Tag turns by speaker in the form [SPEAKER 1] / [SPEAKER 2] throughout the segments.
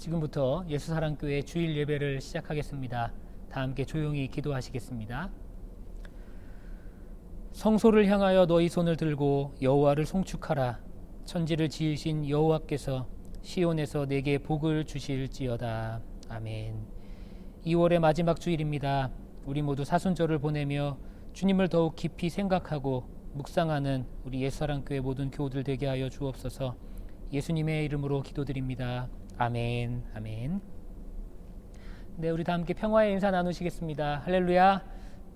[SPEAKER 1] 지금부터 예수사랑교회 주일 예배를 시작하겠습니다. 다 함께 조용히 기도하시겠습니다. 성소를 향하여 너희 손을 들고 여호와를 송축하라. 천지를 지으신 여호와께서 시온에서 내게 복을 주실지어다. 아멘. 2월의 마지막 주일입니다. 우리 모두 사순절을 보내며 주님을 더욱 깊이 생각하고 묵상하는 우리 예수사랑교회 모든 교우들 되게 하여 주옵소서. 예수님의 이름으로 기도드립니다. 아멘. 아멘. 네, 우리 다 함께 평화의 인사 나누시겠습니다. 할렐루야.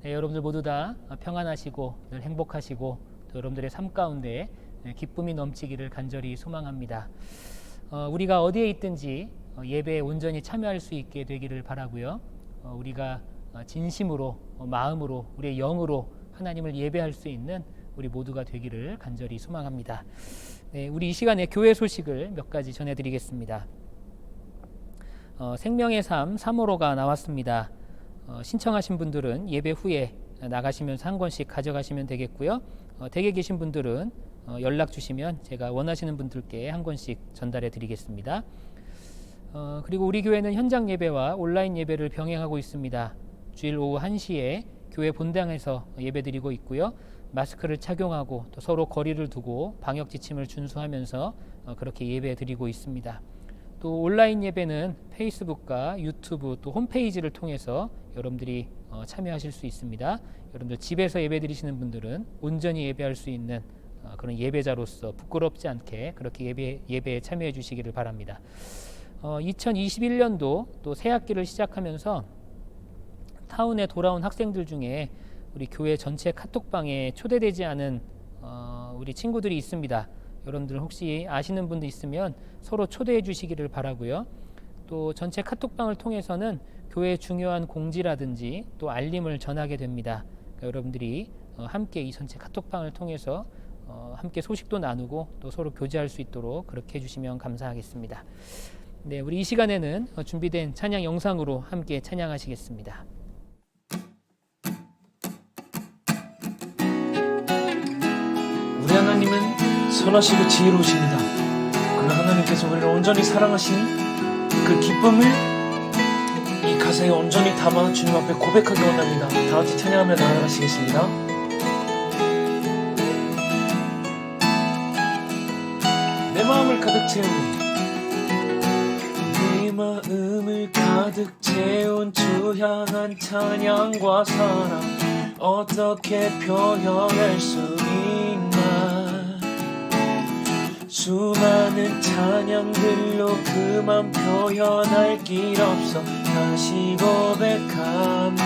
[SPEAKER 1] 네, 여러분들 모두 다 평안하시고 늘 행복하시고 또 여러분들의 삶 가운데 기쁨이 넘치기를 간절히 소망합니다. 우리가 어디에 있든지 예배에 온전히 참여할 수 있게 되기를 바라고요. 우리가 진심으로 마음으로 우리의 영으로 하나님을 예배할 수 있는 우리 모두가 되기를 간절히 소망합니다. 네, 우리 이 시간에 교회 소식을 몇 가지 전해드리겠습니다. 생명의 삶 3호로가 나왔습니다. 신청하신 분들은 예배 후에 나가시면서 한 권씩 가져가시면 되겠고요. 댁에 계신 분들은 연락 주시면 제가 원하시는 분들께 한 권씩 전달해 드리겠습니다. 그리고 우리 교회는 현장 예배와 온라인 예배를 병행하고 있습니다. 주일 오후 1시에 교회 본당에서 예배드리고 있고요. 마스크를 착용하고 또 서로 거리를 두고 방역 지침을 준수하면서 그렇게 예배드리고 있습니다. 또 온라인 예배는 페이스북과 유튜브 또 홈페이지를 통해서 여러분들이 참여하실 수 있습니다. 여러분들 집에서 예배드리시는 분들은 온전히 예배할 수 있는 그런 예배자로서 부끄럽지 않게 그렇게 예배에 참여해 주시기를 바랍니다. 2021년도 또 새 학기를 시작하면서 타운에 돌아온 학생들 중에 우리 교회 전체 카톡방에 초대되지 않은 우리 친구들이 있습니다. 여러분들 혹시 아시는 분도 있으면 서로 초대해 주시기를 바라고요. 또 전체 카톡방을 통해서는 교회의 중요한 공지라든지 또 알림을 전하게 됩니다. 그러니까 여러분들이 함께 이 전체 카톡방을 통해서 함께 소식도 나누고 또 서로 교제할 수 있도록 그렇게 해주시면 감사하겠습니다. 네, 우리 이 시간에는 준비된 찬양 영상으로 함께 찬양하시겠습니다.
[SPEAKER 2] 우리 하나님은 선하시고 지혜로우십니다. 그러나 하나님께서 우리를 온전히 사랑하시니 그 기쁨을 이 가사에 온전히 담아 주님 앞에 고백하기 원합니다. 다 같이 찬양하며 나아가시겠습니다. 내 마음을 가득 채운 내 마음을 가득 채운 주 향한 찬양과 사랑 어떻게 표현할 수 있나. 수많은 찬양들로 그만 표현할 길 없어 다시 고백합니다.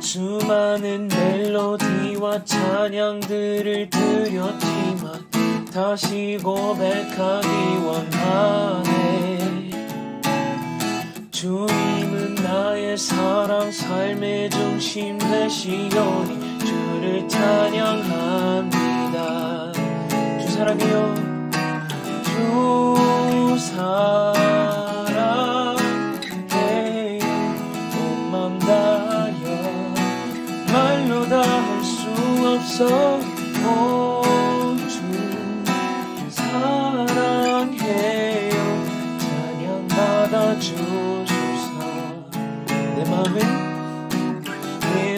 [SPEAKER 2] 수많은 멜로디와 찬양들을 드렸지만 다시 고백하기 원하네. 주님은 나의 사랑 삶의 중심 되시오니 주를 찬양합니다. 주 사랑해요. 주 사랑해요. 온 맘 다여 말로 다 할 수 없어. 오 주 사랑해요. 찬양 받아주소서. 내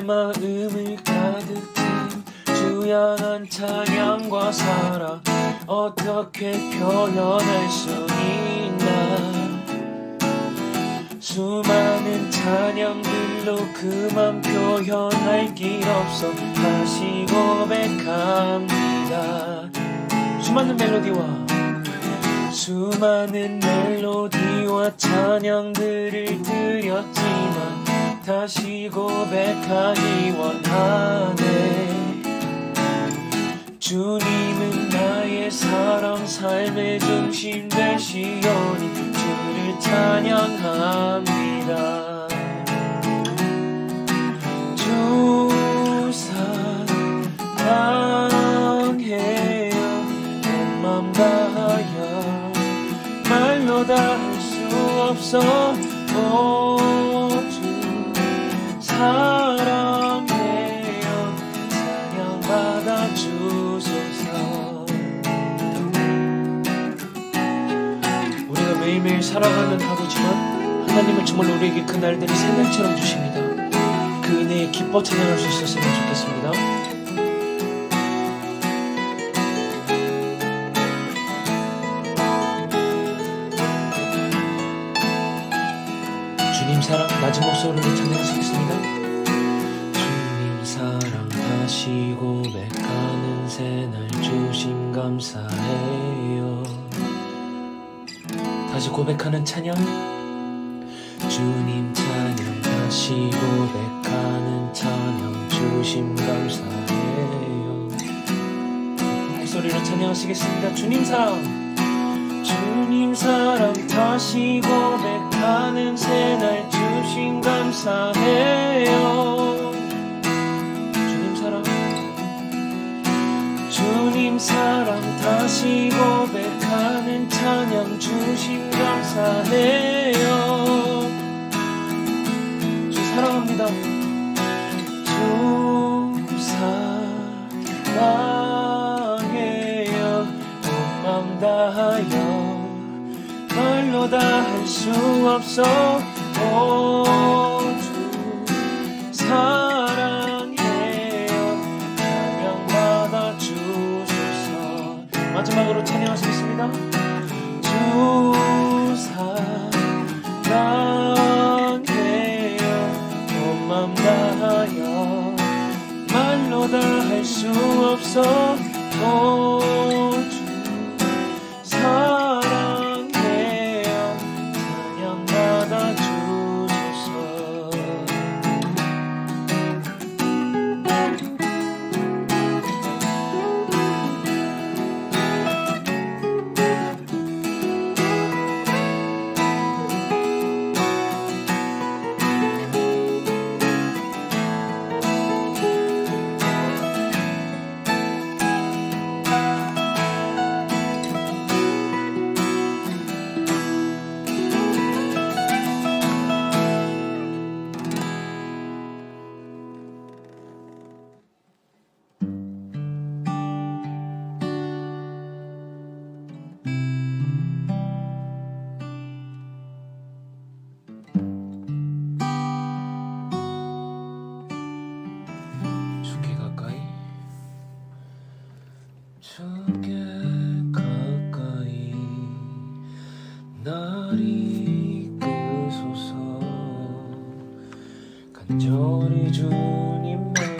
[SPEAKER 2] 마음을 가득 채운 주 향한 찬양과 사랑 어떻게 표현할 수 있나. 수많은 찬양들로 그만 표현할 길 없어 다시 고백합니다. 수많은 멜로디와 찬양들을 드렸지만 다시 고백하기 원하네. 주님은 나의 사랑 삶의 중심 되시오니 주를 찬양합니다. 주 사랑해요. 온 맘 다하여 말로 다 할 수 없어. 오 주 사랑해요. 찬양 받아주소서. 살아가는 하루지만 하나님은 정말 우리에게 그 날들이 새날처럼 주십니다. 그 은혜에 기뻐 찬양할 수 있었으면 좋겠습니다. 주님 사랑 낮은 목소리로 찬양하시겠습니다. 주님 사랑 다시 고백하는 새날 주심 감사해요. 다시 고백하는 찬양. 주님 찬양 다시 고백하는 찬양 주심 감사해요. 목소리로 찬양하시겠습니다. 주님 사랑 다시 고백하는 새날 주심 감사해요. 주님 사랑 다시 고백하는 찬양 주심 감사해요. 주 사랑합니다. 주 사랑해요. 온 맘 다하여 말로 다 할 수 없어. 주 사랑해요. 찬양받아 주소서. 마지막으로 찬양하시겠습니다. 주 사랑해요. 온 맘 다하여 말로 다 할 수 없어. 주 사랑해요. 찬양받아 주소서. 주께 가까이 날 이끄소서. 간절히 주님만을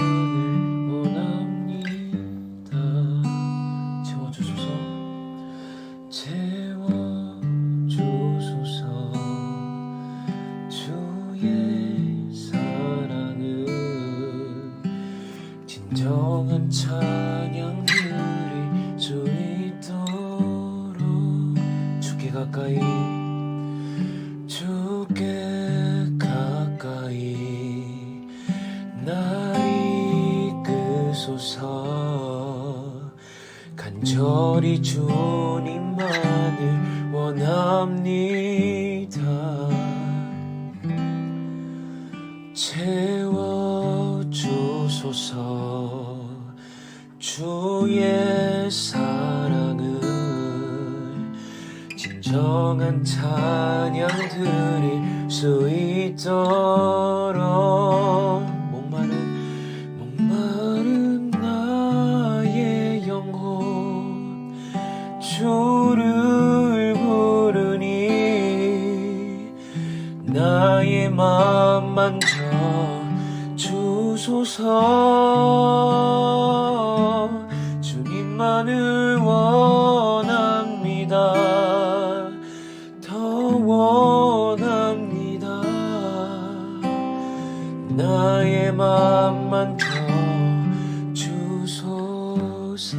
[SPEAKER 2] 원합니다. 채워주소서. 채워주소서. 주의 사랑은 진정한 찬양 수 있도록 주께 가까이 날 이끄소서. 간절히 주님만을 원합니다. 채워주소서. 주의 사랑을 진정한 찬양 드릴 수 있도록 목마른 나의 영혼 주를 부르니 나의 맘 만져 주소서. 주님만을 원합니다. 더 원합니다. 나의 맘 만져 주소서.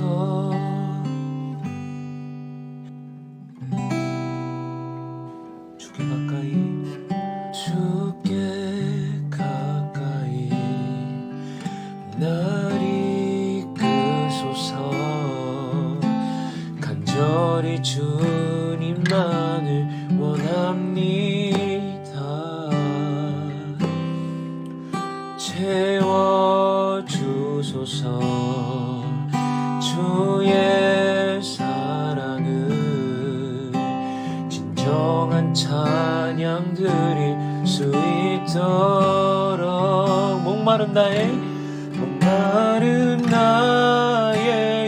[SPEAKER 2] 주께 가까이 날 이끄소서. 간절히 주님만을 원합니다. 채워주소서. 주의 사랑은 진정한 찬양 드릴 수 있도록 목마른 나의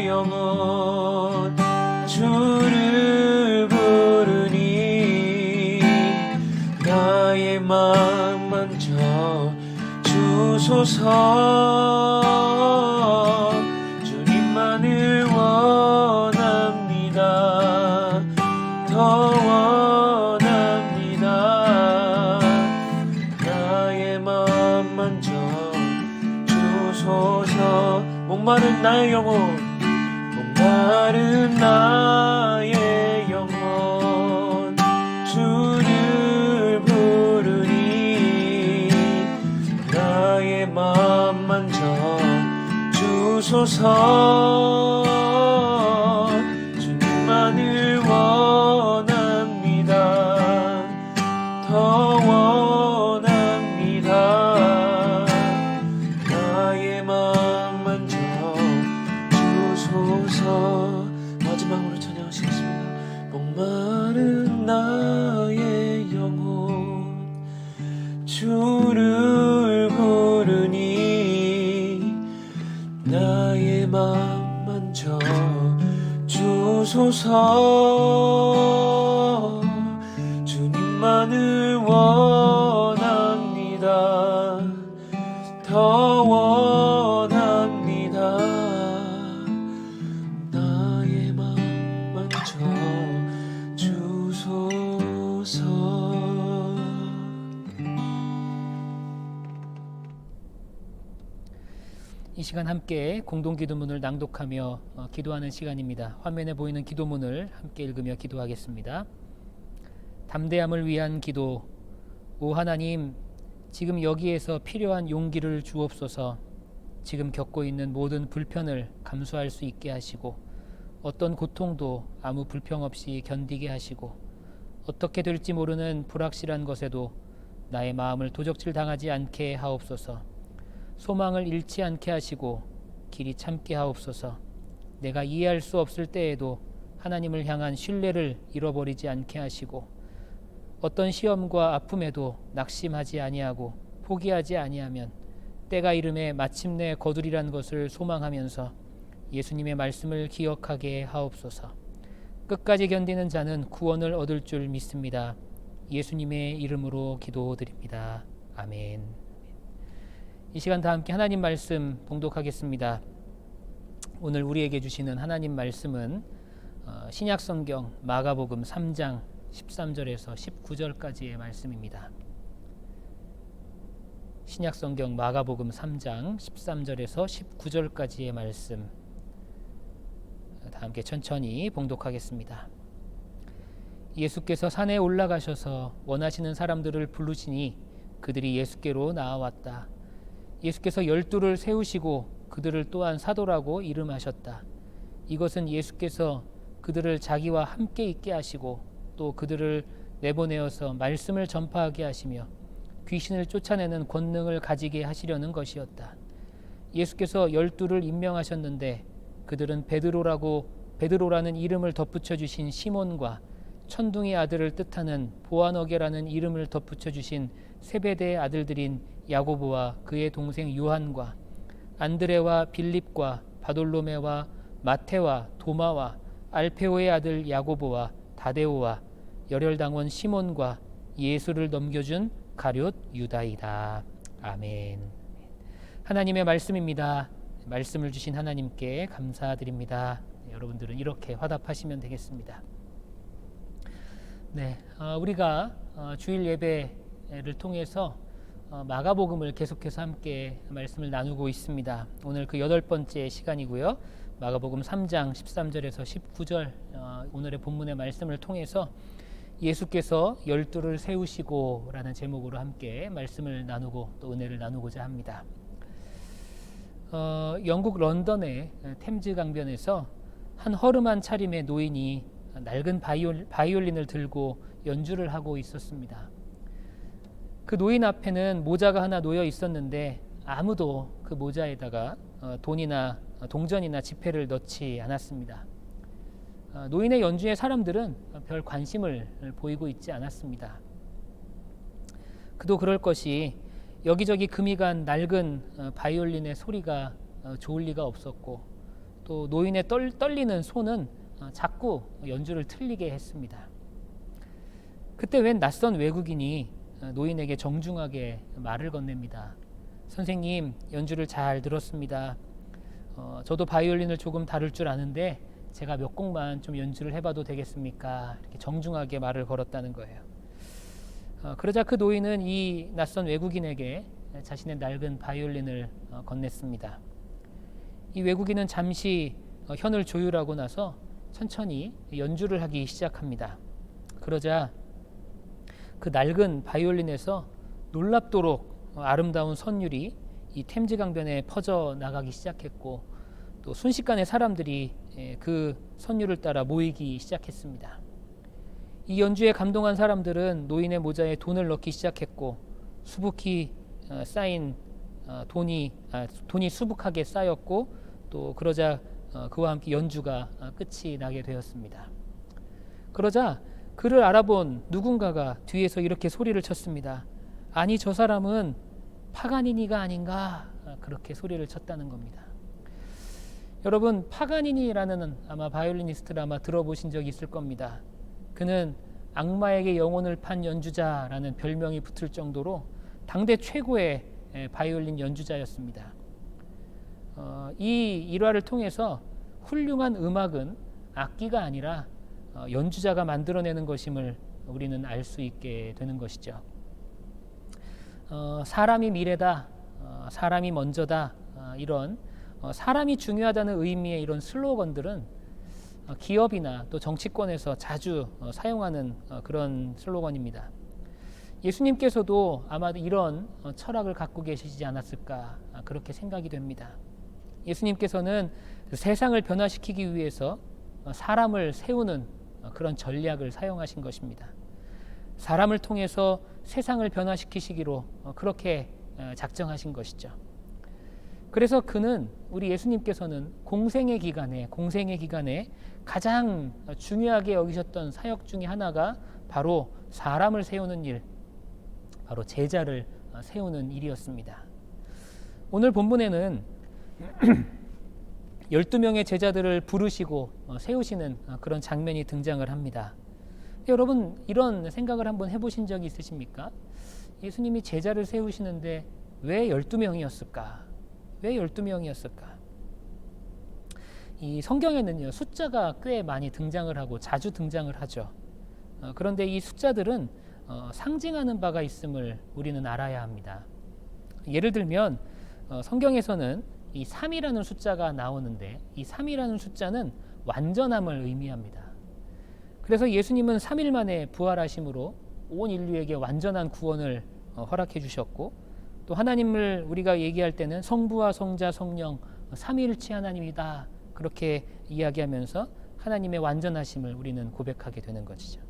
[SPEAKER 2] 영혼 주를 부르니 나의 마음 만져 주소서. 주님만을 원합니다. 더 원합니다. 나의 마음 만져 주소서. 목마른 나의 영혼 주를 부르니 나의 마음 만져 주소서. 주님만을 원합니다. 더 원합니다. 나의 마음 만져 주소서. 마지막으로 찬양하시겠습니다. 목마른 나의 영혼 주를 부르니 나의 마음 만져 주소서. 주님만을 원합니다. 더 원합니다. 나의 마음 만져 주소서.
[SPEAKER 1] 이 시간 함께 공동기도문을 낭독하며 기도하는 시간입니다. 화면에 보이는 기도문을 함께 읽으며 기도하겠습니다. 담대함을 위한 기도. 오 하나님, 지금 여기에서 필요한 용기를 주옵소서. 지금 겪고 있는 모든 불편을 감수할 수 있게 하시고 어떤 고통도 아무 불평 없이 견디게 하시고 어떻게 될지 모르는 불확실한 것에도 나의 마음을 도적질 당하지 않게 하옵소서. 소망을 잃지 않게 하시고 길이 참게 하옵소서. 내가 이해할 수 없을 때에도 하나님을 향한 신뢰를 잃어버리지 않게 하시고 어떤 시험과 아픔에도 낙심하지 아니하고 포기하지 아니하면 때가 이름에 마침내 거두리란 것을 소망하면서 예수님의 말씀을 기억하게 하옵소서. 끝까지 견디는 자는 구원을 얻을 줄 믿습니다. 예수님의 이름으로 기도드립니다. 아멘. 이 시간 다 함께 하나님 말씀 봉독하겠습니다. 오늘 우리에게 주시는 하나님 말씀은 신약성경 마가복음 3장 13절에서 19절까지의 말씀입니다. 신약성경 마가복음 3장 13절에서 19절까지의 말씀 다 함께 천천히 봉독하겠습니다. 예수께서 산에 올라가셔서 원하시는 사람들을 부르시니 그들이 예수께로 나아왔다. 예수께서 12를 세우시고 그들을 또한 사도라고 이름하셨다. 이것은 예수께서 그들을 자기와 함께 있게 하시고 또 그들을 내보내어서 말씀을 전파하게 하시며 귀신을 쫓아내는 권능을 가지게 하시려는 것이었다. 예수께서 12를 임명하셨는데 그들은 베드로라는 이름을 덧붙여 주신 시몬과 천둥의 아들을 뜻하는 보아너게라는 이름을 덧붙여 주신 세베대의 아들들인 야고보와 그의 동생 요한과 안드레와 빌립과 바돌로메와 마테와 도마와 알페오의 아들 야고보와 다데오와 열혈당원 시몬과 예수를 넘겨준 가룟 유다이다. 아멘. 하나님의 말씀입니다. 말씀을 주신 하나님께 감사드립니다. 여러분들은 이렇게 화답하시면 되겠습니다. 우리가 주일 예배를 통해서 마가복음을 계속해서 함께 말씀을 나누고 있습니다. 오늘 그 8번째 시간이고요. 마가복음 3장 13절에서 19절 오늘의 본문의 말씀을 통해서 예수께서 12를 세우시고 라는 제목으로 함께 말씀을 나누고 또 은혜를 나누고자 합니다. 영국 런던의 템즈 강변에서 한 허름한 차림의 노인이 낡은 바이올린을 들고 연주를 하고 있었습니다. 그 노인 앞에는 모자가 하나 놓여 있었는데 아무도 그 모자에다가 돈이나 동전이나 지폐를 넣지 않았습니다. 노인의 연주에 사람들은 별 관심을 보이고 있지 않았습니다. 그도 그럴 것이 여기저기 금이 간 낡은 바이올린의 소리가 좋을 리가 없었고, 또 노인의 떨리는 손은 자꾸 연주를 틀리게 했습니다. 그때 웬 낯선 외국인이 노인에게 정중하게 말을 건넵니다. 선생님, 연주를 잘 들었습니다. 저도 바이올린을 조금 다룰 줄 아는데 제가 몇 곡만 좀 연주를 해봐도 되겠습니까? 이렇게 정중하게 말을 걸었다는 거예요. 그러자 그 노인은 이 낯선 외국인에게 자신의 낡은 바이올린을 건넸습니다. 이 외국인은 잠시 현을 조율하고 나서 천천히 연주를 하기 시작합니다. 그러자 그 낡은 바이올린에서 놀랍도록 아름다운 선율이 이 템즈 강변에 퍼져 나가기 시작했고, 또 순식간에 사람들이 그 선율을 따라 모이기 시작했습니다. 이 연주에 감동한 사람들은 노인의 모자에 돈을 넣기 시작했고, 수북히 쌓인 돈이 수북하게 쌓였고, 또 그러자 그와 함께 연주가 끝이 나게 되었습니다. 그러자 그를 알아본 누군가가 뒤에서 이렇게 소리를 쳤습니다. 아니, 저 사람은 파가니니가 아닌가? 그렇게 소리를 쳤다는 겁니다. 여러분, 파가니니라는 아마 바이올리니스트를 아마 들어보신 적이 있을 겁니다. 그는 악마에게 영혼을 판 연주자라는 별명이 붙을 정도로 당대 최고의 바이올린 연주자였습니다. 이 일화를 통해서 훌륭한 음악은 악기가 아니라 연주자가 만들어내는 것임을 우리는 알 수 있게 되는 것이죠. 사람이 미래다, 사람이 먼저다, 이런 사람이 중요하다는 의미의 이런 슬로건들은 기업이나 또 정치권에서 자주 사용하는 그런 슬로건입니다. 예수님께서도 아마 이런 철학을 갖고 계시지 않았을까, 그렇게 생각이 됩니다. 예수님께서는 세상을 변화시키기 위해서 사람을 세우는 그런 전략을 사용하신 것입니다. 사람을 통해서 세상을 변화시키시기로 그렇게 작정하신 것이죠. 그래서 그는, 우리 예수님께서는 공생의 기간에 가장 중요하게 여기셨던 사역 중에 하나가 바로 사람을 세우는 일, 바로 제자를 세우는 일이었습니다. 오늘 본문에는 12명의 제자들을 부르시고 세우시는 그런 장면이 등장을 합니다. 여러분, 이런 생각을 한번 해보신 적이 있으십니까? 예수님이 제자를 세우시는데 왜 12명이었을까? 왜 12명이었을까? 이 성경에는요, 숫자가 꽤 많이 등장을 하고 자주 등장을 하죠. 그런데 이 숫자들은 상징하는 바가 있음을 우리는 알아야 합니다. 예를 들면 성경에서는 이 3이라는 숫자가 나오는데, 이 3이라는 숫자는 완전함을 의미합니다. 그래서 예수님은 3일 만에 부활하심으로 온 인류에게 완전한 구원을 허락해 주셨고, 또 하나님을 우리가 얘기할 때는 성부와 성자 성령 삼위일체 하나님이다, 그렇게 이야기하면서 하나님의 완전하심을 우리는 고백하게 되는 것이죠.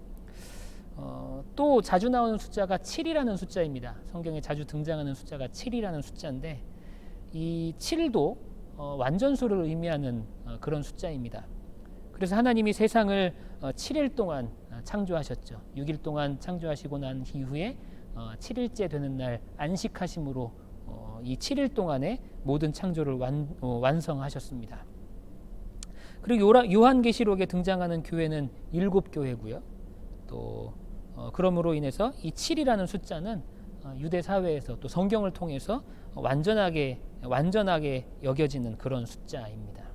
[SPEAKER 1] 또 자주 나오는 숫자가 7이라는 숫자입니다. 성경에 자주 등장하는 숫자가 7이라는 숫자인데, 이 7도 완전수를 의미하는 그런 숫자입니다. 그래서 하나님이 세상을 7일 동안 창조하셨죠. 6일 동안 창조하시고 난 이후에 7일째 되는 날 안식하심으로 이 7일 동안에 모든 창조를 완성하셨습니다. 그리고 요한계시록에 등장하는 교회는 7교회고요. 또 그러므로 인해서 이 7이라는 숫자는 유대 사회에서 또 성경을 통해서 완전하게 여겨지는 그런 숫자입니다.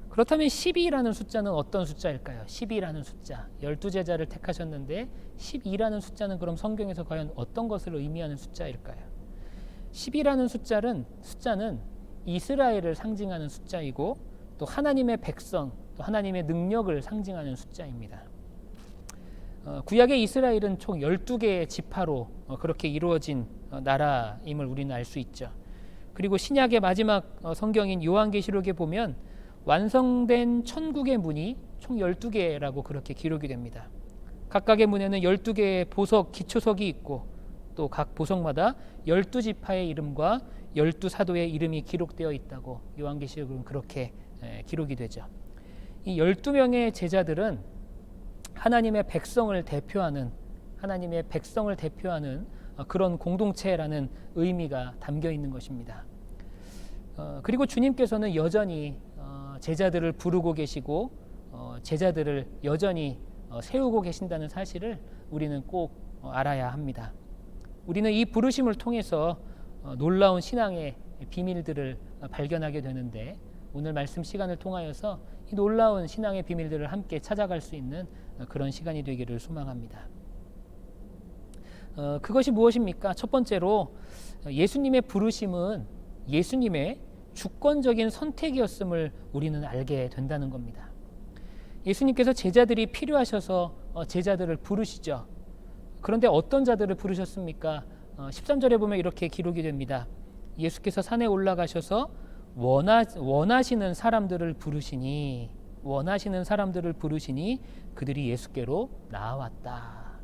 [SPEAKER 1] 그렇다면 12라는 숫자는 어떤 숫자일까요? 12라는 숫자, 12제자를 택하셨는데 12라는 숫자는 그럼 성경에서 과연 어떤 것을 의미하는 숫자일까요? 12라는 숫자는 이스라엘을 상징하는 숫자이고, 또 하나님의 백성, 또 하나님의 능력을 상징하는 숫자입니다. 구약의 이스라엘은 총 12개의 지파로 그렇게 이루어진 나라임을 우리는 알 수 있죠. 그리고 신약의 마지막 성경인 요한계시록에 보면 완성된 천국의 문이 총 12개라고 그렇게 기록이 됩니다. 각각의 문에는 12개의 보석, 기초석이 있고, 또 각 보석마다 12지파의 이름과 12사도의 이름이 기록되어 있다고 요한계시록은 그렇게 기록이 되죠. 이 12명의 제자들은 하나님의 백성을 대표하는 그런 공동체라는 의미가 담겨 있는 것입니다. 그리고 주님께서는 여전히 제자들을 부르고 계시고 제자들을 여전히 세우고 계신다는 사실을 우리는 꼭 알아야 합니다. 우리는 이 부르심을 통해서 놀라운 신앙의 비밀들을 발견하게 되는데, 오늘 말씀 시간을 통하여서 이 놀라운 신앙의 비밀들을 함께 찾아갈 수 있는 그런 시간이 되기를 소망합니다. 그것이 무엇입니까? 첫 번째로 예수님의 부르심은 예수님의 주권적인 선택이었음을 우리는 알게 된다는 겁니다. 예수님께서 제자들이 필요하셔서 제자들을 부르시죠. 그런데 어떤 자들을 부르셨습니까? 13절에 보면 이렇게 기록이 됩니다. 예수께서 산에 올라가셔서 원하시는 사람들을 부르시니 그들이 예수께로 나아왔다.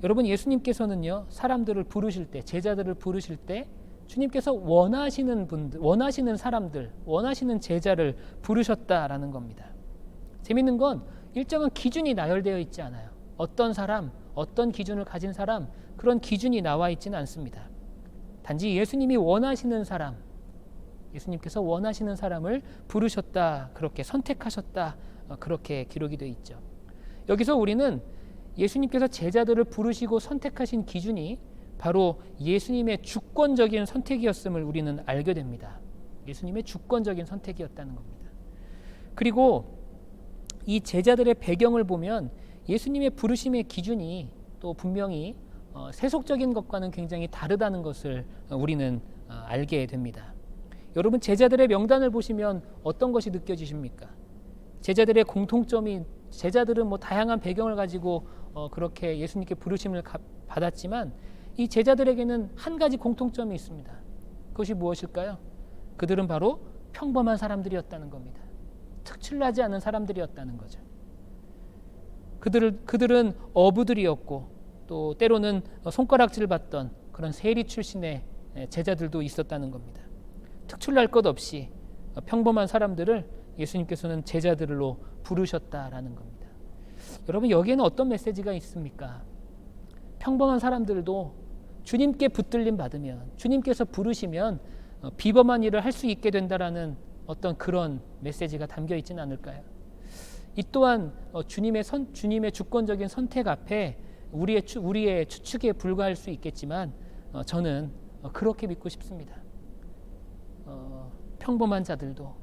[SPEAKER 1] 여러분, 예수님께서는요, 사람들을 부르실 때, 제자들을 부르실 때 주님께서 원하시는 사람들, 원하시는 제자를 부르셨다라는 겁니다. 재밌는 건 일정한 기준이 나열되어 있지 않아요. 어떤 사람, 어떤 기준을 가진 사람, 그런 기준이 나와 있지는 않습니다. 단지 예수님께서 원하시는 사람을 부르셨다, 그렇게 선택하셨다, 그렇게 기록이 되어 있죠. 여기서 우리는 예수님께서 제자들을 부르시고 선택하신 기준이 바로 예수님의 주권적인 선택이었음을 우리는 알게 됩니다. 예수님의 주권적인 선택이었다는 겁니다. 그리고 이 제자들의 배경을 보면 예수님의 부르심의 기준이 또 분명히 세속적인 것과는 굉장히 다르다는 것을 우리는 알게 됩니다. 여러분, 제자들의 명단을 보시면 어떤 것이 느껴지십니까? 제자들의 공통점이, 제자들은 다양한 배경을 가지고 그렇게 예수님께 부르심을 받았지만 이 제자들에게는 한 가지 공통점이 있습니다. 그것이 무엇일까요? 그들은 바로 평범한 사람들이었다는 겁니다. 특출나지 않은 사람들이었다는 거죠. 그들은 어부들이었고 또 때로는 손가락질 받던 그런 세리 출신의 제자들도 있었다는 겁니다. 특출날 것 없이 평범한 사람들을 예수님께서는 제자들로 부르셨다라는 겁니다. 여러분, 여기에는 어떤 메시지가 있습니까? 평범한 사람들도 주님께 붙들림 받으면, 주님께서 부르시면 비범한 일을 할 수 있게 된다라는 어떤 그런 메시지가 담겨 있지는 않을까요? 이 또한 주님의 주권적인 선택 앞에 우리의 추측에 불과할 수 있겠지만 저는 그렇게 믿고 싶습니다. 평범한 자들도,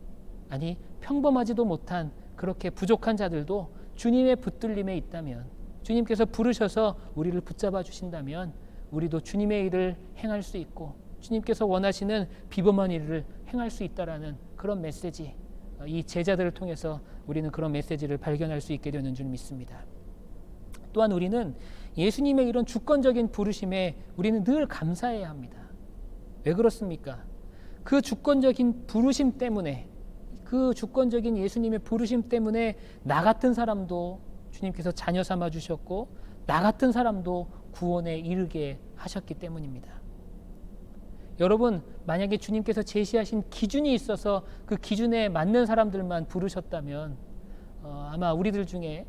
[SPEAKER 1] 아니 평범하지도 못한 그렇게 부족한 자들도 주님의 붙들림에 있다면, 주님께서 부르셔서 우리를 붙잡아 주신다면 우리도 주님의 일을 행할 수 있고 주님께서 원하시는 비범한 일을 행할 수 있다라는 그런 메시지, 이 제자들을 통해서 우리는 그런 메시지를 발견할 수 있게 되는 줄 믿습니다. 또한 우리는 예수님의 이런 주권적인 부르심에 우리는 늘 감사해야 합니다. 왜 그렇습니까? 그 주권적인 부르심 때문에, 그 주권적인 예수님의 부르심 때문에 나 같은 사람도 주님께서 자녀 삼아 주셨고 나 같은 사람도 구원에 이르게 하셨기 때문입니다. 여러분, 만약에 주님께서 제시하신 기준이 있어서 그 기준에 맞는 사람들만 부르셨다면 아마 우리들 중에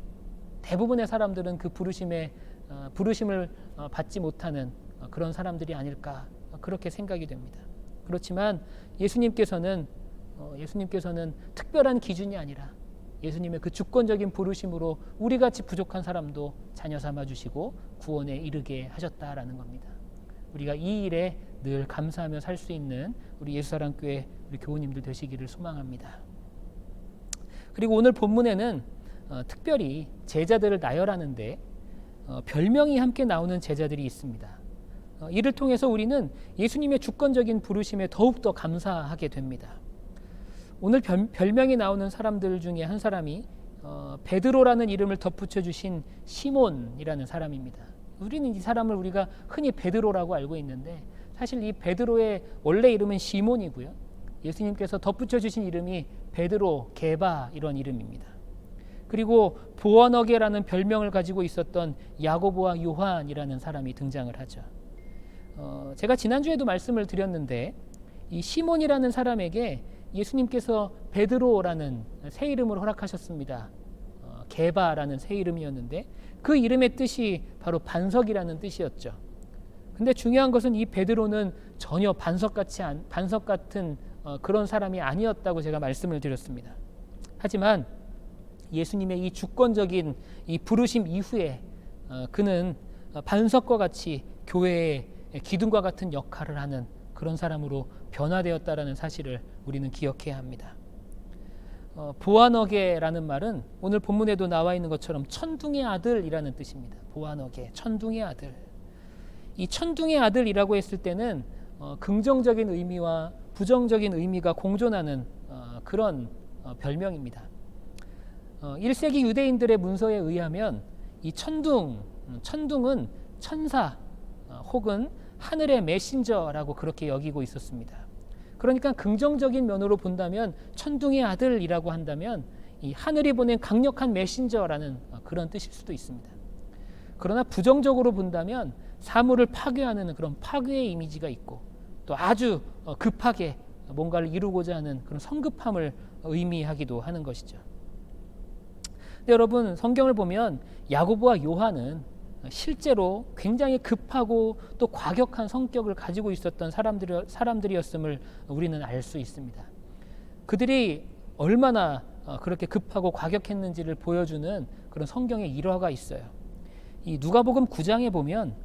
[SPEAKER 1] 대부분의 사람들은 그 부르심을 받지 못하는 그런 사람들이 아닐까, 그렇게 생각이 됩니다. 그렇지만 예수님께서는 특별한 기준이 아니라 예수님의 그 주권적인 부르심으로 우리같이 부족한 사람도 자녀 삼아 주시고 구원에 이르게 하셨다라는 겁니다. 우리가 이 일에 늘 감사하며 살 수 있는 우리 예수사랑교회 우리 교우님들 되시기를 소망합니다. 그리고 오늘 본문에는 특별히 제자들을 나열하는데 별명이 함께 나오는 제자들이 있습니다. 이를 통해서 우리는 예수님의 주권적인 부르심에 더욱더 감사하게 됩니다. 오늘 별명이 나오는 사람들 중에 한 사람이 베드로라는 이름을 덧붙여 주신 시몬이라는 사람입니다. 우리는 이 사람을 우리가 흔히 베드로라고 알고 있는데 사실 이 베드로의 원래 이름은 시몬이고요. 예수님께서 덧붙여 주신 이름이 베드로, 게바 이런 이름입니다. 그리고 보아너게라는 별명을 가지고 있었던 야고보와 요한이라는 사람이 등장을 하죠. 제가 지난주에도 말씀을 드렸는데 이 시몬이라는 사람에게 예수님께서 베드로라는 새 이름을 허락하셨습니다. 게바라는 새 이름이었는데 그 이름의 뜻이 바로 반석이라는 뜻이었죠. 근데 중요한 것은 이 베드로는 전혀 반석 같은 그런 사람이 아니었다고 제가 말씀을 드렸습니다. 하지만 예수님의 이 주권적인 이 부르심 이후에 그는 반석과 같이 교회의 기둥과 같은 역할을 하는 그런 사람으로 변화되었다라는 사실을 우리는 기억해야 합니다. 보아너게라는 말은 오늘 본문에도 나와 있는 것처럼 천둥의 아들이라는 뜻입니다. 보아너게, 천둥의 아들. 이 천둥의 아들이라고 했을 때는 긍정적인 의미와 부정적인 의미가 공존하는 그런 별명입니다. 1세기 유대인들의 문서에 의하면 이 천둥은 천사 혹은 하늘의 메신저라고 그렇게 여기고 있었습니다. 그러니까 긍정적인 면으로 본다면 천둥의 아들이라고 한다면 이 하늘이 보낸 강력한 메신저라는 그런 뜻일 수도 있습니다. 그러나 부정적으로 본다면 사물을 파괴하는 그런 파괴의 이미지가 있고 또 아주 급하게 뭔가를 이루고자 하는 그런 성급함을 의미하기도 하는 것이죠. 근데 여러분, 성경을 보면 야고보와 요한은 실제로 굉장히 급하고 또 과격한 성격을 가지고 있었던 사람들이었음을 우리는 알 수 있습니다. 그들이 얼마나 그렇게 급하고 과격했는지를 보여주는 그런 성경의 일화가 있어요. 이 누가복음 9장에 보면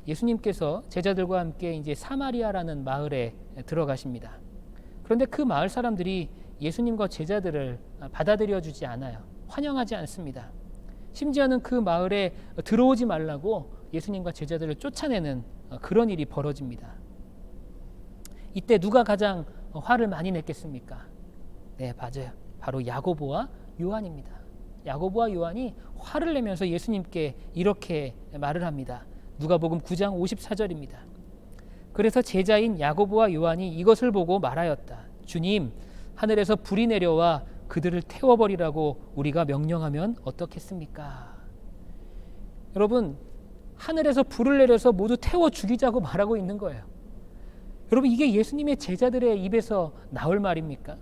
[SPEAKER 1] 예수님께서 제자들과 함께 이제 사마리아라는 마을에 들어가십니다. 그런데 그 마을 사람들이 예수님과 제자들을 받아들여 주지 않아요. 환영하지 않습니다. 심지어는 그 마을에 들어오지 말라고 예수님과 제자들을 쫓아내는 그런 일이 벌어집니다. 이때 누가 가장 화를 많이 냈겠습니까? 네, 맞아요. 바로 야고보와 요한입니다. 야고보와 요한이 화를 내면서 예수님께 이렇게 말을 합니다. 누가복음 9장 54절입니다. 그래서 제자인 야고보와 요한이 이것을 보고 말하였다. 주님, 하늘에서 불이 내려와 그들을 태워버리라고 우리가 명령하면 어떻겠습니까? 여러분, 하늘에서 불을 내려서 모두 태워 죽이자고 말하고 있는 거예요. 여러분, 이게 예수님의 제자들의 입에서 나올 말입니까?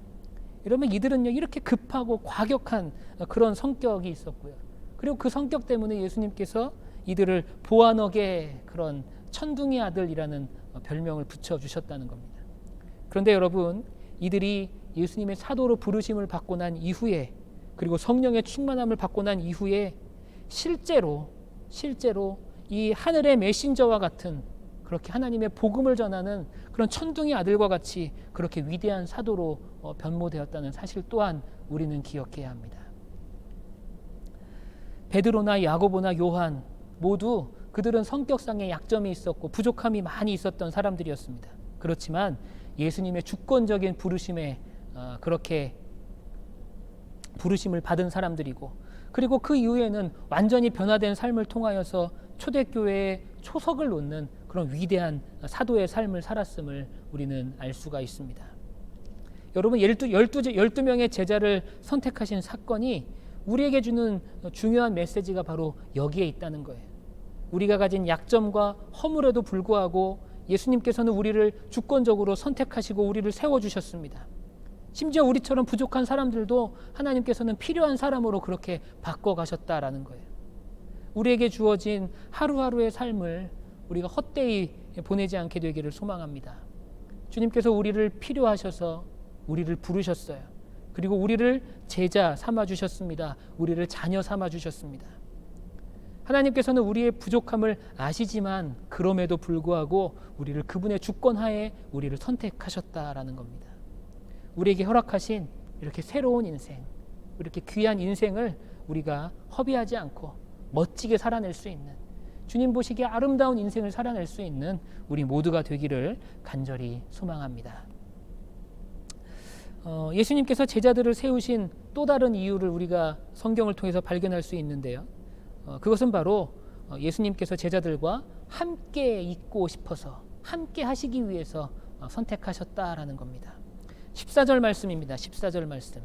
[SPEAKER 1] 여러분, 이들은요 이렇게 급하고 과격한 그런 성격이 있었고요. 그리고 그 성격 때문에 예수님께서 이들을 보아너게, 그런 천둥의 아들이라는 별명을 붙여주셨다는 겁니다. 그런데 여러분, 이들이 예수님의 사도로 부르심을 받고 난 이후에, 그리고 성령의 충만함을 받고 난 이후에 실제로 이 하늘의 메신저와 같은, 그렇게 하나님의 복음을 전하는 그런 천둥의 아들과 같이 그렇게 위대한 사도로 변모되었다는 사실 또한 우리는 기억해야 합니다. 베드로나 야고보나 요한 모두 그들은 성격상의 약점이 있었고 부족함이 많이 있었던 사람들이었습니다. 그렇지만 예수님의 주권적인 부르심에 그렇게 부르심을 받은 사람들이고, 그리고 그 이후에는 완전히 변화된 삶을 통하여서 초대교회의 초석을 놓는 그런 위대한 사도의 삶을 살았음을 우리는 알 수가 있습니다. 여러분, 12명의 제자를 선택하신 사건이 우리에게 주는 중요한 메시지가 바로 여기에 있다는 거예요. 우리가 가진 약점과 허물에도 불구하고 예수님께서는 우리를 주권적으로 선택하시고 우리를 세워주셨습니다. 심지어 우리처럼 부족한 사람들도 하나님께서는 필요한 사람으로 그렇게 바꿔가셨다라는 거예요. 우리에게 주어진 하루하루의 삶을 우리가 헛되이 보내지 않게 되기를 소망합니다. 주님께서 우리를 필요하셔서 우리를 부르셨어요. 그리고 우리를 제자 삼아주셨습니다. 우리를 자녀 삼아주셨습니다. 하나님께서는 우리의 부족함을 아시지만 그럼에도 불구하고 우리를 그분의 주권하에 우리를 선택하셨다라는 겁니다. 우리에게 허락하신 이렇게 새로운 인생, 이렇게 귀한 인생을 우리가 허비하지 않고 멋지게 살아낼 수 있는, 주님 보시기에 아름다운 인생을 살아낼 수 있는 우리 모두가 되기를 간절히 소망합니다. 예수님께서 제자들을 세우신 또 다른 이유를 우리가 성경을 통해서 발견할 수 있는데요. 그것은 바로 예수님께서 제자들과 함께 있고 싶어서, 함께 하시기 위해서 선택하셨다라는 겁니다. 14절 말씀입니다. 14절 말씀.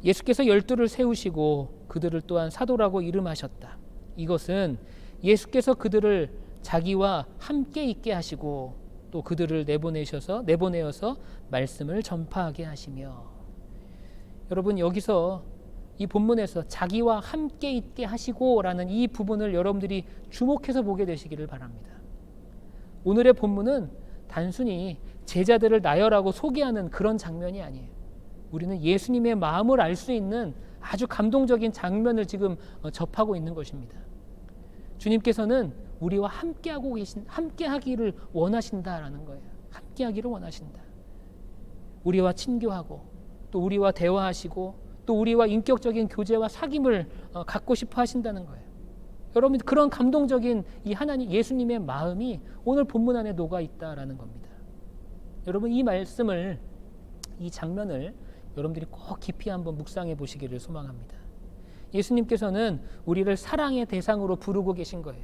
[SPEAKER 1] 예수께서 12를 세우시고 그들을 또한 사도라고 이름하셨다. 이것은 예수께서 그들을 자기와 함께 있게 하시고 또 그들을 내보내어서 말씀을 전파하게 하시며. 여러분, 여기서 이 본문에서 자기와 함께 있게 하시고라는 이 부분을 여러분들이 주목해서 보게 되시기를 바랍니다. 오늘의 본문은 단순히 제자들을 나열하고 소개하는 그런 장면이 아니에요. 우리는 예수님의 마음을 알 수 있는 아주 감동적인 장면을 지금 접하고 있는 것입니다. 주님께서는 우리와 함께 하기를 원하신다라는 거예요. 함께 하기를 원하신다. 우리와 친교하고 또 우리와 대화하시고 또 우리와 인격적인 교제와 사귐을 갖고 싶어 하신다는 거예요. 여러분, 그런 감동적인 이 하나님 예수님의 마음이 오늘 본문 안에 녹아 있다라는 겁니다. 여러분, 이 말씀을, 이 장면을 여러분들이 꼭 깊이 한번 묵상해 보시기를 소망합니다. 예수님께서는 우리를 사랑의 대상으로 부르고 계신 거예요.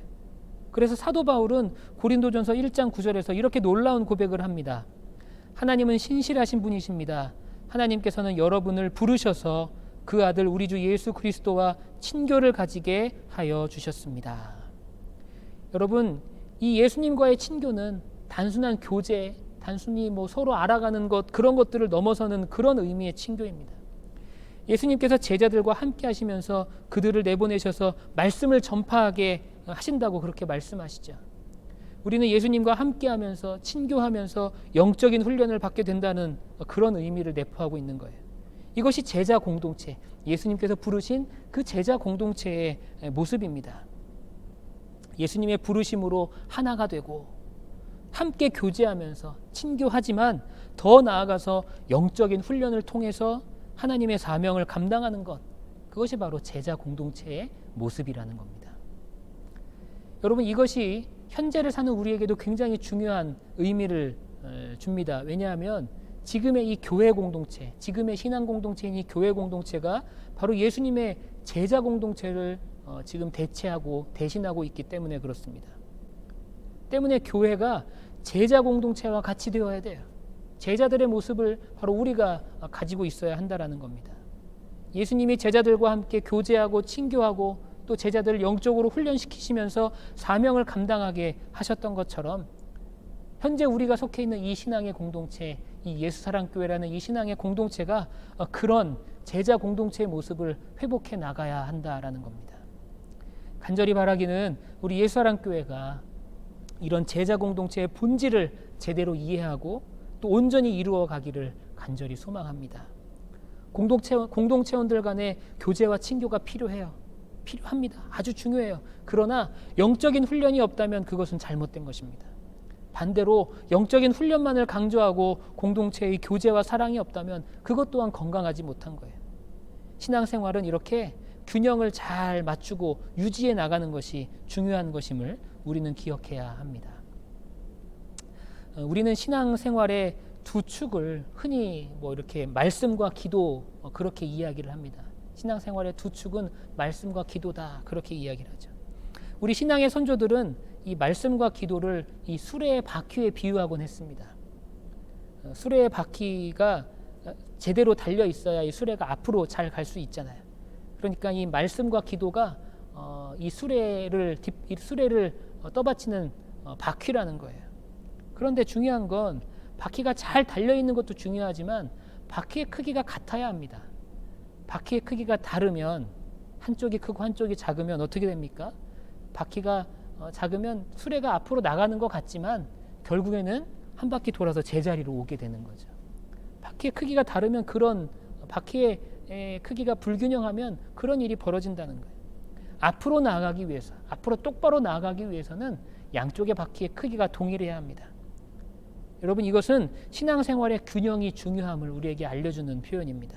[SPEAKER 1] 그래서 사도 바울은 고린도전서 1장 9절에서 이렇게 놀라운 고백을 합니다. 하나님은 신실하신 분이십니다. 하나님께서는 여러분을 부르셔서 그 아들 우리 주 예수 그리스도와 친교를 가지게 하여 주셨습니다. 여러분, 이 예수님과의 친교는 단순한 교제, 단순히 서로 알아가는 것, 그런 것들을 넘어서는 그런 의미의 친교입니다. 예수님께서 제자들과 함께 하시면서 그들을 내보내셔서 말씀을 전파하게 하신다고 그렇게 말씀하시죠. 우리는 예수님과 함께 하면서 친교하면서 영적인 훈련을 받게 된다는 그런 의미를 내포하고 있는 거예요. 이것이 제자 공동체, 예수님께서 부르신 그 제자 공동체의 모습입니다. 예수님의 부르심으로 하나가 되고 함께 교제하면서 친교하지만 더 나아가서 영적인 훈련을 통해서 하나님의 사명을 감당하는 것, 그것이 바로 제자 공동체의 모습이라는 겁니다. 여러분, 이것이 현재를 사는 우리에게도 굉장히 중요한 의미를 줍니다. 왜냐하면 지금의 이 교회 공동체, 지금의 신앙 공동체인 이 교회 공동체가 바로 예수님의 제자 공동체를 지금 대체하고 대신하고 있기 때문에 그렇습니다. 때문에 교회가 제자 공동체와 같이 되어야 돼요. 제자들의 모습을 바로 우리가 가지고 있어야 한다라는 겁니다. 예수님이 제자들과 함께 교제하고 친교하고 또 제자들을 영적으로 훈련시키시면서 사명을 감당하게 하셨던 것처럼 현재 우리가 속해 있는 이 신앙의 공동체, 이 예수사랑교회라는 이 신앙의 공동체가 그런 제자 공동체의 모습을 회복해 나가야 한다라는 겁니다. 간절히 바라기는 우리 예수사랑교회가 이런 제자 공동체의 본질을 제대로 이해하고 또 온전히 이루어 가기를 간절히 소망합니다. 공동체원들 간의 교제와 친교가 필요합니다. 아주 중요해요. 그러나 영적인 훈련이 없다면 그것은 잘못된 것입니다. 반대로 영적인 훈련만을 강조하고 공동체의 교제와 사랑이 없다면 그것 또한 건강하지 못한 거예요. 신앙생활은 이렇게 균형을 잘 맞추고 유지해 나가는 것이 중요한 것임을 우리는 기억해야 합니다. 우리는 신앙생활의 두 축을 흔히 이렇게 말씀과 기도 그렇게 이야기를 합니다. 신앙생활의 두 축은 말씀과 기도다 그렇게 이야기를 하죠. 우리 신앙의 선조들은 이 말씀과 기도를 이 수레의 바퀴에 비유하곤 했습니다. 수레의 바퀴가 제대로 달려 있어야 이 수레가 앞으로 잘 갈 수 있잖아요. 그러니까 이 말씀과 기도가 이 수레를 떠받치는 바퀴라는 거예요. 그런데 중요한 건 바퀴가 잘 달려 있는 것도 중요하지만 바퀴의 크기가 같아야 합니다. 바퀴의 크기가 다르면 한쪽이 크고 한쪽이 작으면 어떻게 됩니까? 바퀴가 작으면 수레가 앞으로 나가는 것 같지만 결국에는 한 바퀴 돌아서 제자리로 오게 되는 거죠. 바퀴의 크기가 다르면 그런 바퀴의 크기가 불균형하면 그런 일이 벌어진다는 거예요. 앞으로 나아가기 위해서, 앞으로 똑바로 나아가기 위해서는 양쪽의 바퀴의 크기가 동일해야 합니다. 여러분, 이것은 신앙생활의 균형이 중요함을 우리에게 알려주는 표현입니다.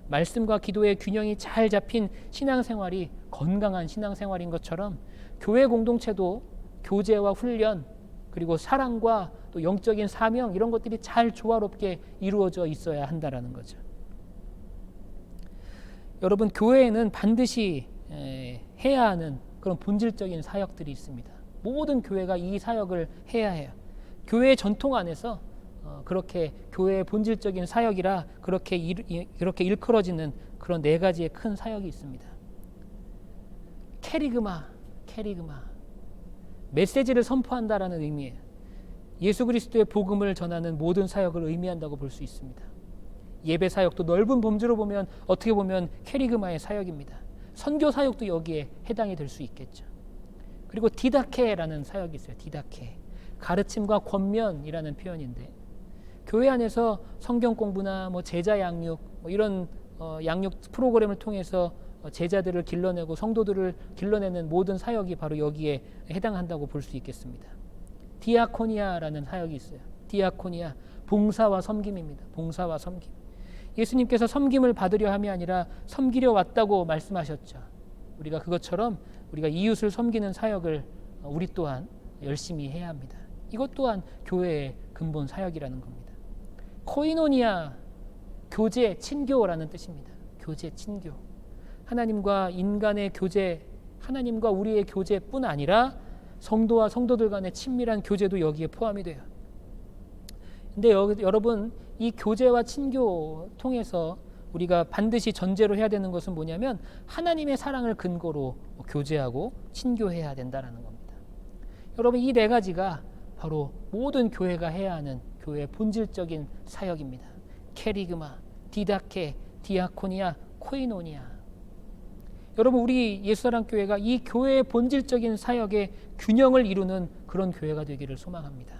[SPEAKER 1] 말씀과 기도의 균형이 잘 잡힌 신앙생활이 건강한 신앙생활인 것처럼 교회 공동체도 교제와 훈련 그리고 사랑과 또 영적인 사명 이런 것들이 잘 조화롭게 이루어져 있어야 한다라는 거죠. 여러분, 교회에는 반드시 해야 하는 그런 본질적인 사역들이 있습니다. 모든 교회가 이 사역을 해야 해요. 교회의 전통 안에서 그렇게 교회의 본질적인 사역이라 그렇게 일컬어지는 그런 네 가지의 큰 사역이 있습니다. 캐리그마, 메시지를 선포한다라는 의미예요. 예수 그리스도의 복음을 전하는 모든 사역을 의미한다고 볼 수 있습니다. 예배 사역도 넓은 범주로 보면 어떻게 보면 캐리그마의 사역입니다. 선교 사역도 여기에 해당이 될 수 있겠죠. 그리고 디다케라는 사역이 있어요. 디다케. 가르침과 권면이라는 표현인데, 교회 안에서 성경 공부나 제자 양육 이런 양육 프로그램을 통해서 제자들을 길러내고 성도들을 길러내는 모든 사역이 바로 여기에 해당한다고 볼 수 있겠습니다. 디아코니아라는 사역이 있어요. 디아코니아, 봉사와 섬김입니다. 봉사와 섬김. 예수님께서 섬김을 받으려 함이 아니라 섬기려 왔다고 말씀하셨죠. 우리가 그것처럼 우리가 이웃을 섬기는 사역을 우리 또한 열심히 해야 합니다. 이것 또한 교회의 근본 사역이라는 겁니다. 코이노니아, 교제, 친교라는 뜻입니다. 교제, 친교. 하나님과 인간의 교제, 하나님과 우리의 교제뿐 아니라 성도와 성도들 간의 친밀한 교제도 여기에 포함이 돼요. 근데 여러분, 이 교제와 친교 통해서 우리가 반드시 전제로 해야 되는 것은 뭐냐면 하나님의 사랑을 근거로 교제하고 친교해야 된다는 겁니다. 여러분, 이 네 가지가 바로 모든 교회가 해야 하는 교회의 본질적인 사역입니다. 캐리그마, 디다케, 디아코니아, 코이노니아. 여러분, 우리 예수사랑교회가 이 교회의 본질적인 사역의 균형을 이루는 그런 교회가 되기를 소망합니다.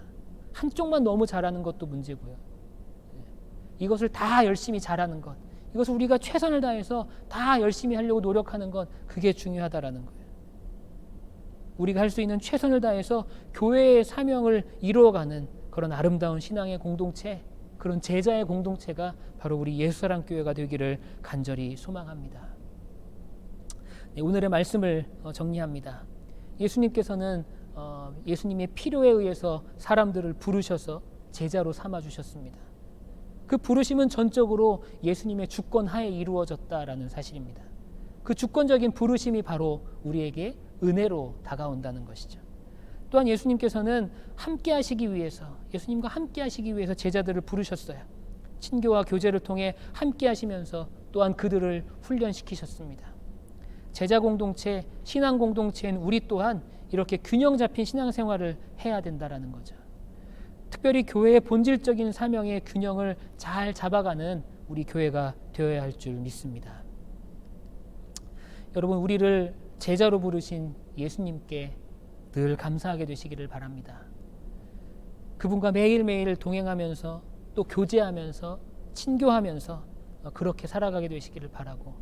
[SPEAKER 1] 한쪽만 너무 잘하는 것도 문제고요. 이것을 다 열심히 잘하는 것, 이것을 우리가 최선을 다해서 다 열심히 하려고 노력하는 것, 그게 중요하다라는 거예요. 우리가 할 수 있는 최선을 다해서 교회의 사명을 이루어가는 그런 아름다운 신앙의 공동체, 그런 제자의 공동체가 바로 우리 예수사랑교회가 되기를 간절히 소망합니다. 네, 오늘의 말씀을 정리합니다. 예수님께서는 예수님의 필요에 의해서 사람들을 부르셔서 제자로 삼아주셨습니다. 그 부르심은 전적으로 예수님의 주권 하에 이루어졌다라는 사실입니다. 그 주권적인 부르심이 바로 우리에게 은혜로 다가온다는 것이죠. 또한 예수님께서는 함께 하시기 위해서, 예수님과 함께 하시기 위해서 제자들을 부르셨어요. 친교와 교제를 통해 함께 하시면서 또한 그들을 훈련시키셨습니다. 제자 공동체, 신앙 공동체인 우리 또한 이렇게 균형 잡힌 신앙생활을 해야 된다라는 거죠. 특별히 교회의 본질적인 사명의 균형을 잘 잡아가는 우리 교회가 되어야 할 줄 믿습니다. 여러분, 우리를 제자로 부르신 예수님께 늘 감사하게 되시기를 바랍니다. 그분과 매일매일 동행하면서 또 교제하면서 친교하면서 그렇게 살아가게 되시기를 바라고,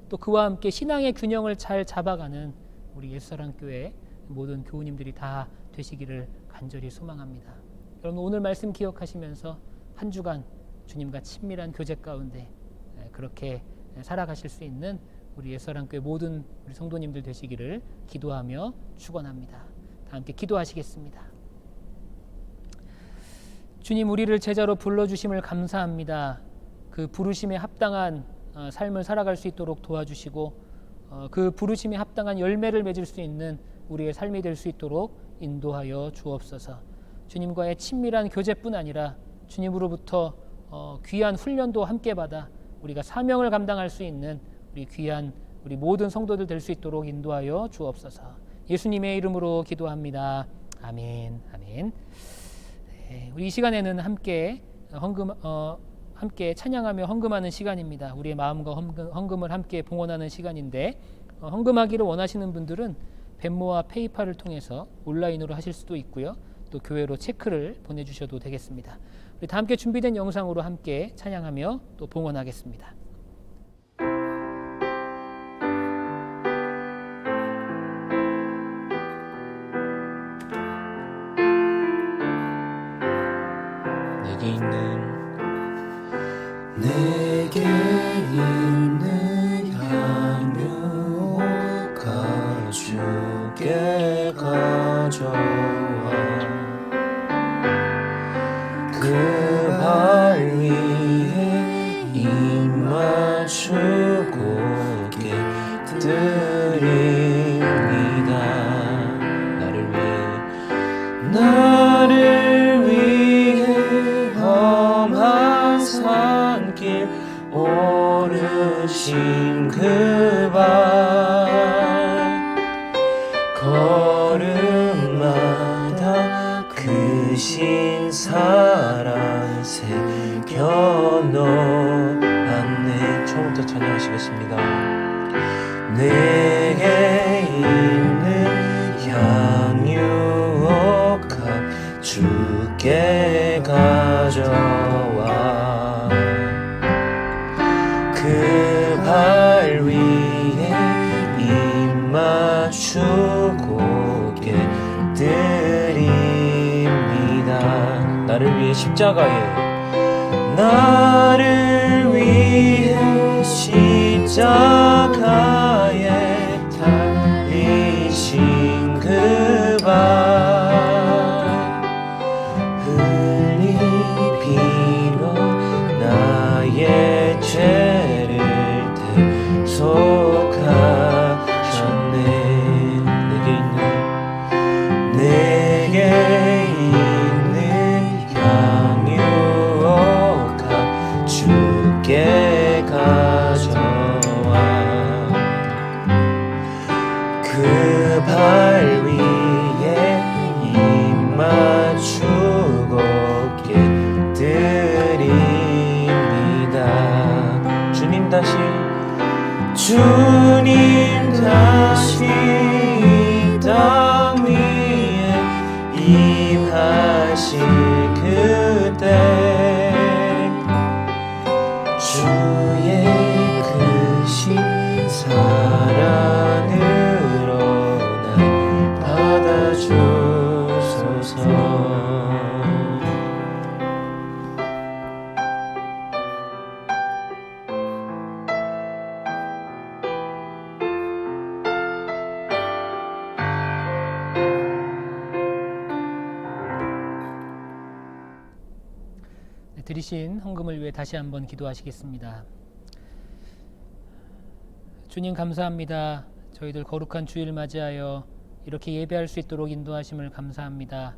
[SPEAKER 1] 또 그와 함께 신앙의 균형을 잘 잡아가는 우리 예수사랑교회 모든 교우님들이 다 되시기를 간절히 소망합니다. 여러분, 오늘 말씀 기억하시면서 한 주간 주님과 친밀한 교제 가운데 그렇게 살아가실 수 있는 우리 예수사랑교회 모든 우리 성도님들 되시기를 기도하며 축원합니다. 다 함께 기도하시겠습니다. 주님, 우리를 제자로 불러주심을 감사합니다. 그 부르심에 합당한 삶을 살아갈 수 있도록 도와주시고, 그 부르심에 합당한 열매를 맺을 수 있는 우리의 삶이 될 수 있도록 인도하여 주옵소서. 주님과의 친밀한 교제뿐 아니라 주님으로부터 귀한 훈련도 함께 받아 우리가 사명을 감당할 수 있는 우리 귀한 우리 모든 성도들 될 수 있도록 인도하여 주옵소서. 예수님의 이름으로 기도합니다. 아멘. 아멘. 네, 우리 이 시간에는 함께 함께 찬양하며 헌금하는 시간입니다. 우리의 마음과 헌금을 함께 봉헌하는 시간인데, 헌금하기를 원하시는 분들은 벤모와 페이팔을 통해서 온라인으로 하실 수도 있고요. 또 교회로 체크를 보내주셔도 되겠습니다. 우리 다 함께 준비된 영상으로 함께 찬양하며 또 봉헌하겠습니다.
[SPEAKER 2] 내게 있는 향유 가죽에 가져와 그 발 위에 입 맞추고 드립니다. 나를 위해 험한 산길 오르신 그 발 걸음마다 그 신 부터 찬양하시겠습니다. 내게 있는 향유옥합 주께 가져와 그 발 위에 입 맞추고 드립니다. 나를 위해 나를 위해 십자가에 달리신 그 발 흘린 피로 나의 죄를 대속하셨네. 내게 있는 향유옥합 주께 가져와 그 발 위에 입 맞추고 드립니다. 주님 다시 땅 위에 임하실 그때 주의 크신 사랑으로 날 받아주소서.
[SPEAKER 1] 드리신 헌금을 위해 다시 한번 기도하시겠습니다. 주님 감사합니다. 저희들 거룩한 주일 맞이하여 이렇게 예배할 수 있도록 인도하심을 감사합니다.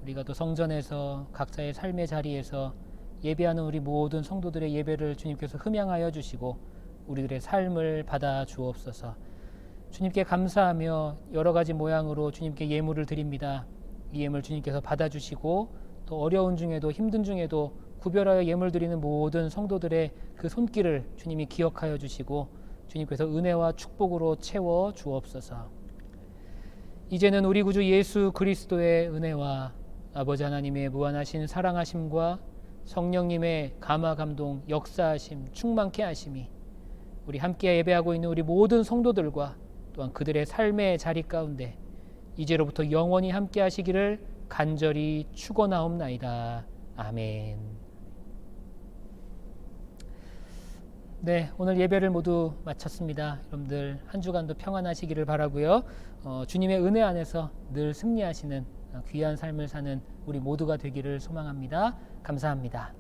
[SPEAKER 1] 우리가 또 성전에서 각자의 삶의 자리에서 예배하는 우리 모든 성도들의 예배를 주님께서 흠양하여 주시고 우리들의 삶을 받아 주옵소서. 주님께 감사하며 여러 가지 모양으로 주님께 예물을 드립니다. 이 예물 주님께서 받아주시고 또 어려운 중에도 힘든 중에도 구별하여 예물 드리는 모든 성도들의 그 손길을 주님이 기억하여 주시고 주님께서 은혜와 축복으로 채워 주옵소서. 이제는 우리 구주 예수 그리스도의 은혜와 아버지 하나님의 무한하신 사랑하심과 성령님의 감화 감동 역사하심 충만케 하심이 우리 함께 예배하고 있는 우리 모든 성도들과 또한 그들의 삶의 자리 가운데 이제로부터 영원히 함께 하시기를 간절히 축원하옵나이다. 아멘. 네, 오늘 예배를 모두 마쳤습니다. 여러분들 한 주간도 평안하시기를 바라고요. 주님의 은혜 안에서 늘 승리하시는 귀한 삶을 사는 우리 모두가 되기를 소망합니다. 감사합니다.